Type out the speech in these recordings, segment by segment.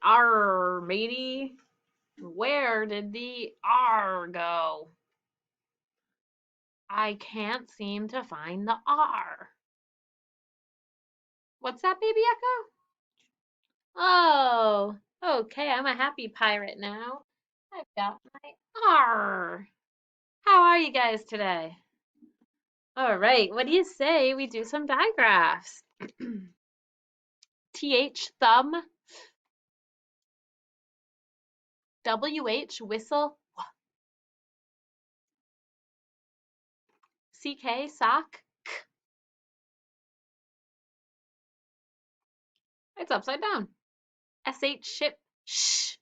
R, matey. Where did the R go? I can't seem to find the R. What's that, baby Echo? Oh, okay, I'm a happy pirate now. I've got my R. How are you guys today? All right, what do you say we do some digraphs? TH, thumb. WH, whistle. CK, sock. It's upside down. SH, ship. Sh.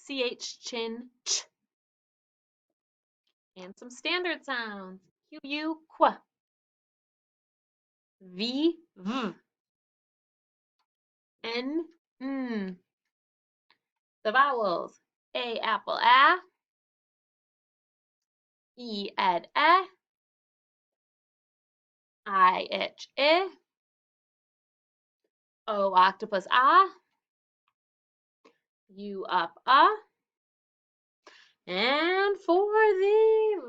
CH, chin. Ch. And some standard sounds. QU, qu. V, v. N, n. The vowels. A, apple, a. E, ed, e. I, itch, I. O, octopus, ah. U, up, And for the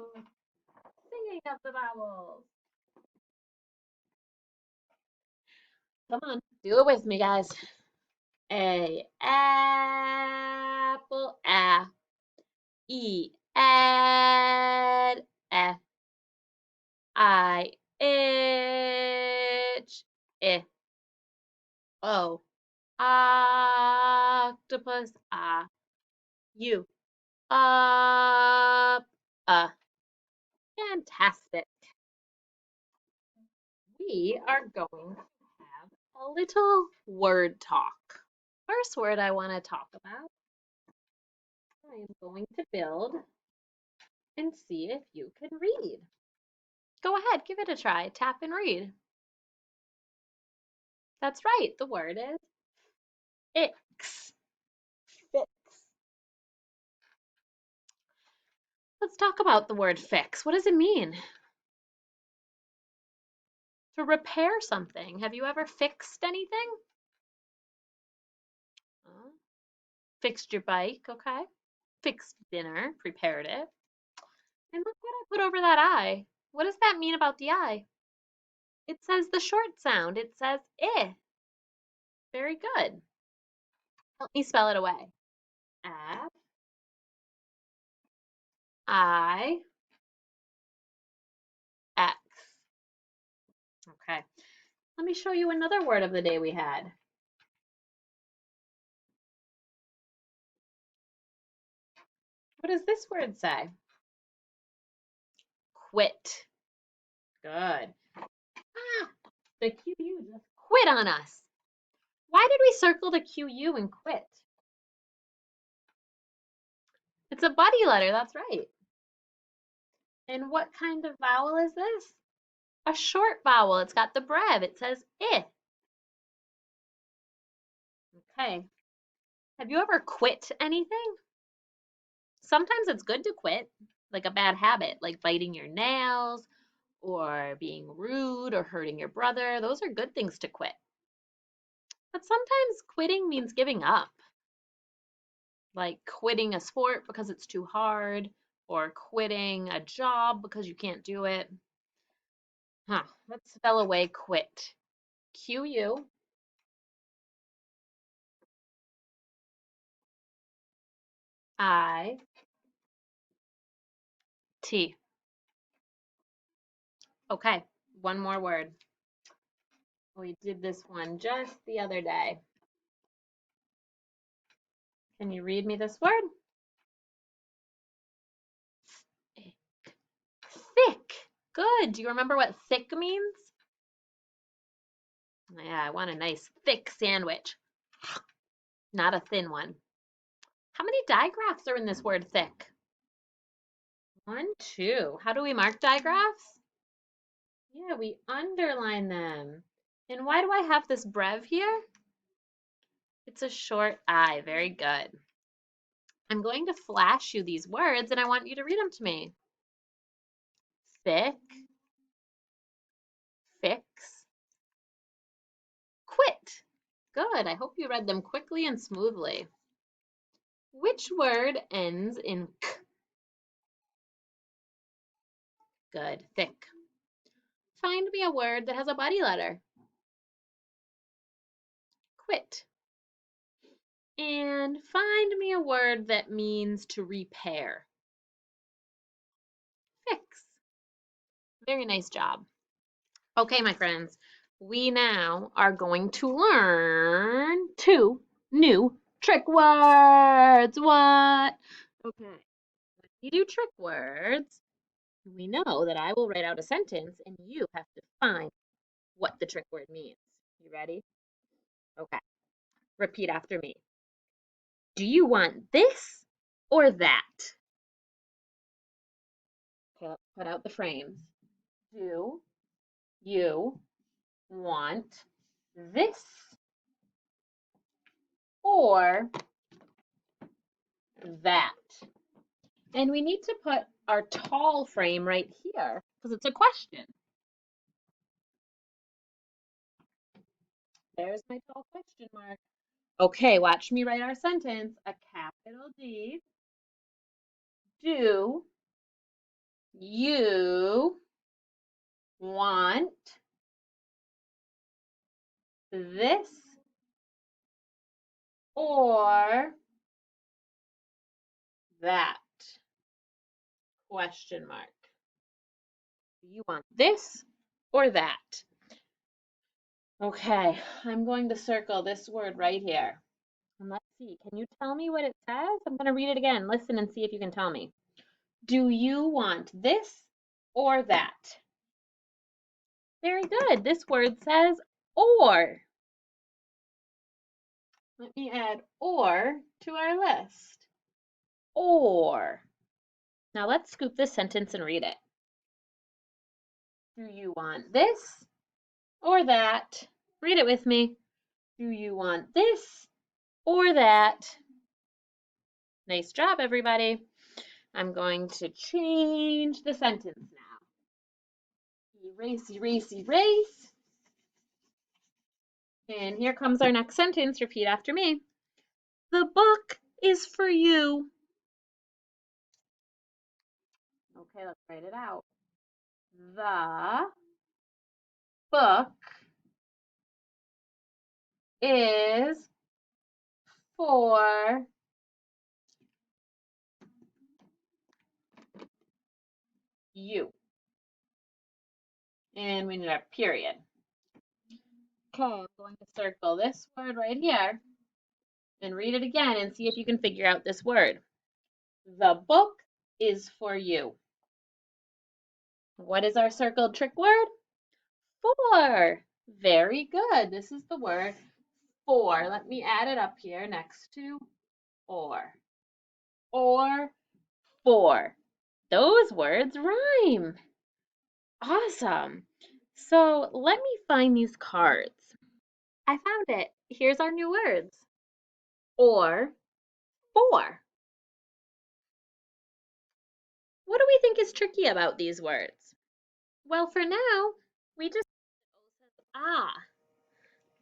singing of the vowels. Come on, do it with me, guys. A, apple, a. E, ed, e. I, itch, I. O, octopus, ah. U, up, Fantastic. We are going to have a little word talk. First word I want to talk about, I am going to build and see if you can read. Go ahead, give it a try. Tap and read. That's right, the word is fix. Fix. Let's talk about the word fix. What does it mean? To repair something. Have you ever fixed anything? Uh, Fixed your bike, okay. Fixed dinner, prepared it. And look what I put over that I. What does that mean about the I? It says the short sound. It says eh. Very good. Help me spell it away. F I X. Okay. Let me show you another word of the day we had. What does this word say? Quit. Good. Ah, the QU just quit on us. Why did we circle the QU and quit? It's a buddy letter, that's right. And what kind of vowel is this? A short vowel. It's got the brev. It says I. Okay. Have you ever quit anything? Sometimes it's good to quit, like a bad habit, like biting your nails or being rude or hurting your brother. Those are good things to quit. But sometimes quitting means giving up, like quitting a sport because it's too hard or quitting a job because you can't do it. Let's spell away quit. Q-U. I-T. Okay, one more word. We did this one just the other day. Can you read me this word? Thick. Good. Do you remember what thick means? Yeah, I want a nice thick sandwich, not a thin one. How many digraphs are in this word thick? 1, 2. How do we mark digraphs? Yeah, we underline them. And why do I have this brev here? It's a short I. Very good. I'm going to flash you these words and I want you to read them to me. Thick, fix, quit. Good. I hope you read them quickly and smoothly. Which word ends in k? Good. Thick. Find me a word that has a body letter. Quit. And find me a word that means to repair. Fix. Very nice job. Okay, my friends, we now are going to learn 2 new trick words. What? Okay, when we do trick words, we know that I will write out a sentence and you have to find what the trick word means. You ready? Okay, repeat after me. Do you want this or that? Okay, let's put out the frames. Do you want this or that? And we need to put our tall frame right here because it's a question. There's my tall question mark. Okay, watch me write our sentence. A capital D. Do you want this or that? Question mark. Do you want this or that? Okay, I'm going to circle this word right here. And let's see, can you tell me what it says? I'm going to read it again. Listen and see if you can tell me. Do you want this or that? Very good. This word says or. Let me add or to our list. Or. Now let's scoop this sentence and read it. Do you want this or that? Read it with me. Do you want this or that? Nice job, everybody. I'm going to change the sentence now. Erase, erase, erase. And here comes our next sentence. Repeat after me. The book is for you. Okay, let's write it out. The book is for you. And we need a period. Okay, I'm going to circle this word right here and read it again and see if you can figure out this word. The book is for you. What is our circled trick word? For. Very good. This is the word for. Let me add it up here next to or. Or for. Those words rhyme. Awesome. So let me find these cards. I found it. Here's our new words. Or for. What do we think is tricky about these words? Well, for now, we just ah.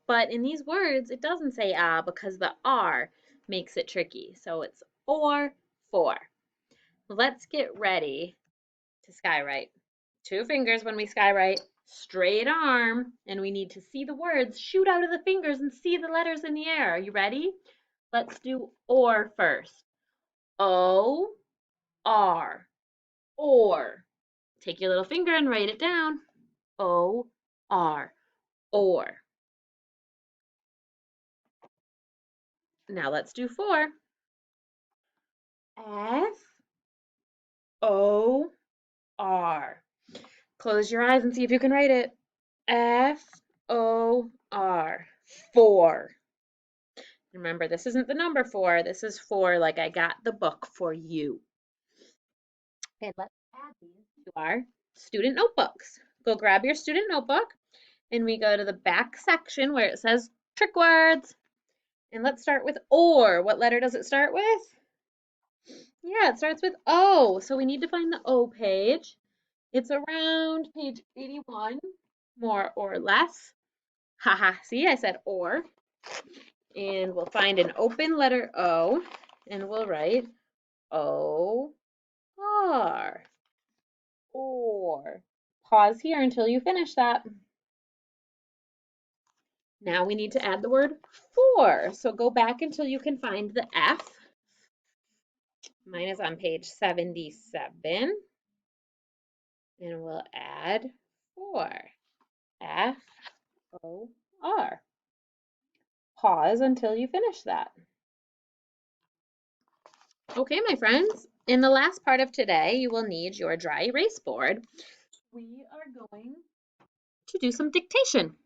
But in these words, it doesn't say ah because the R makes it tricky. So it's or for. Let's get ready to skywrite. 2 fingers when we skywrite, straight arm, and we need to see the words shoot out of the fingers and see the letters in the air. Are you ready? Let's do or first. O, R, or. Take your little finger and write it down. O, R, or. Now let's do for. F, O, R. Close your eyes and see if you can write it. F, O, R. For. Remember, this isn't the number 4. This is for like I got the book for you. Okay, let's add these to our student notebooks. Go grab your student notebook and we go to the back section where it says trick words. And let's start with or. What letter does it start with? Yeah, it starts with O. So we need to find the O page. It's around page 81, more or less. Haha, see, I said or. And we'll find an open letter O, and we'll write O-R. Or. Pause here until you finish that. Now we need to add the word for. So go back until you can find the F. Mine is on page 77. And we'll add for. F-O-R. Pause until you finish that. Okay, my friends, in the last part of today, you will need your dry erase board. We are going to do some dictation.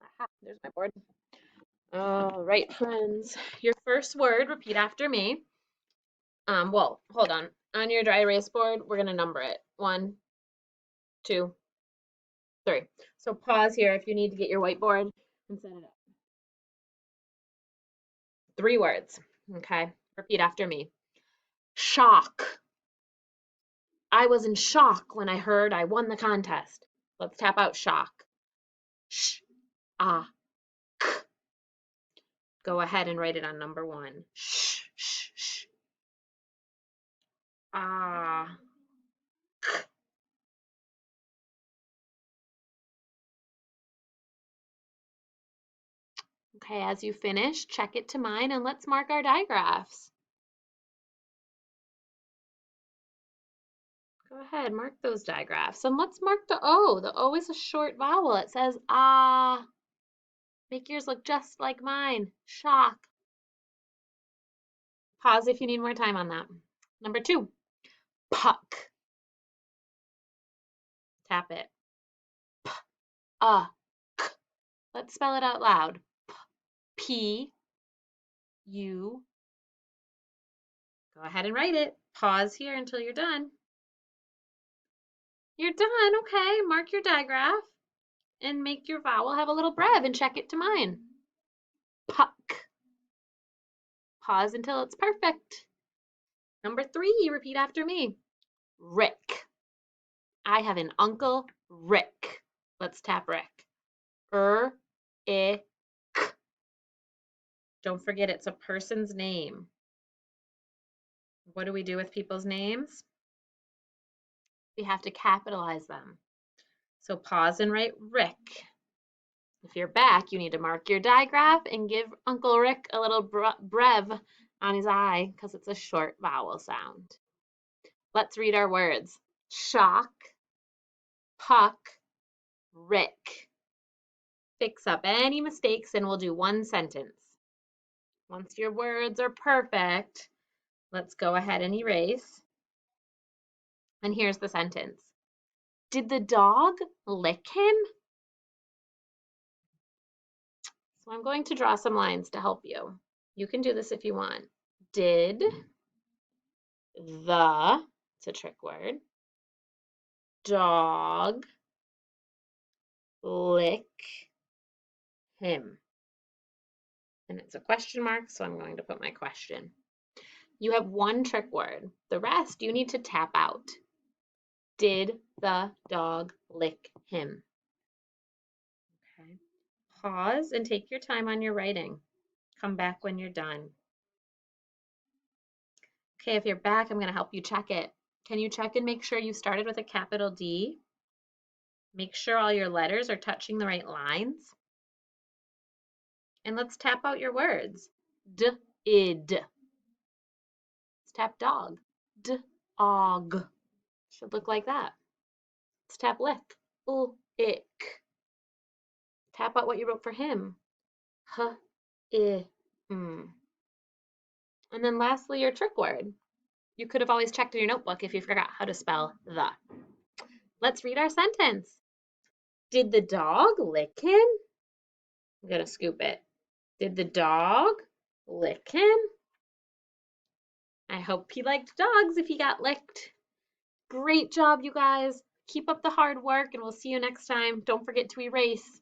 Aha, there's my board. All right, friends, your first word, repeat after me. Well, hold on. On your dry erase board, we're going to number it. 1, 2, 3. So pause here if you need to get your whiteboard and set it up. 3 words, okay? Repeat after me. Shock. I was in shock when I heard I won the contest. Let's tap out shock. Sh, ah, k. Go ahead and write it on number 1. Sh, sh, sh. Ah, k. Okay, as you finish, check it to mine and let's mark our digraphs. Go ahead, mark those digraphs. And let's mark the O. The O is a short vowel. It says ah. Make yours look just like mine. Shock. Pause if you need more time on that. Number 2, puck. Tap it. P-U-C-K. Let's spell it out loud. P-U. Go ahead and write it. Pause here until you're done. You're done, okay. Mark your digraph and make your vowel have a little brev and check it to mine. Puck. Pause until it's perfect. Number 3, repeat after me. Rick. I have an Uncle Rick. Let's tap Rick. R-I-C. Don't forget it's a person's name. What do we do with people's names? We have to capitalize them. So pause and write Rick. If you're back, you need to mark your digraph and give Uncle Rick a little brev on his I because it's a short vowel sound. Let's read our words. Shock, puck, Rick. Fix up any mistakes and we'll do one sentence. Once your words are perfect, let's go ahead and erase. And here's the sentence. Did the dog lick him? So I'm going to draw some lines to help you. You can do this if you want. Did the, it's a trick word, dog lick him? And it's a question mark, so I'm going to put my question. You have one trick word. The rest you need to tap out. Did the dog lick him? Okay. Pause and take your time on your writing. Come back when you're done. Okay, if you're back, I'm going to help you check it. Can you check and make sure you started with a capital D? Make sure all your letters are touching the right lines. And let's tap out your words. D-id. Let's tap dog. D-og. Should look like that. Let's tap lick. U-ick. Tap out what you wrote for him. H-I-m. And then lastly, your trick word. You could have always checked in your notebook if you forgot how to spell the. Let's read our sentence. Did the dog lick him? I'm going to scoop it. Did the dog lick him? I hope he liked dogs if he got licked. Great job, you guys. Keep up the hard work and we'll see you next time. Don't forget to erase.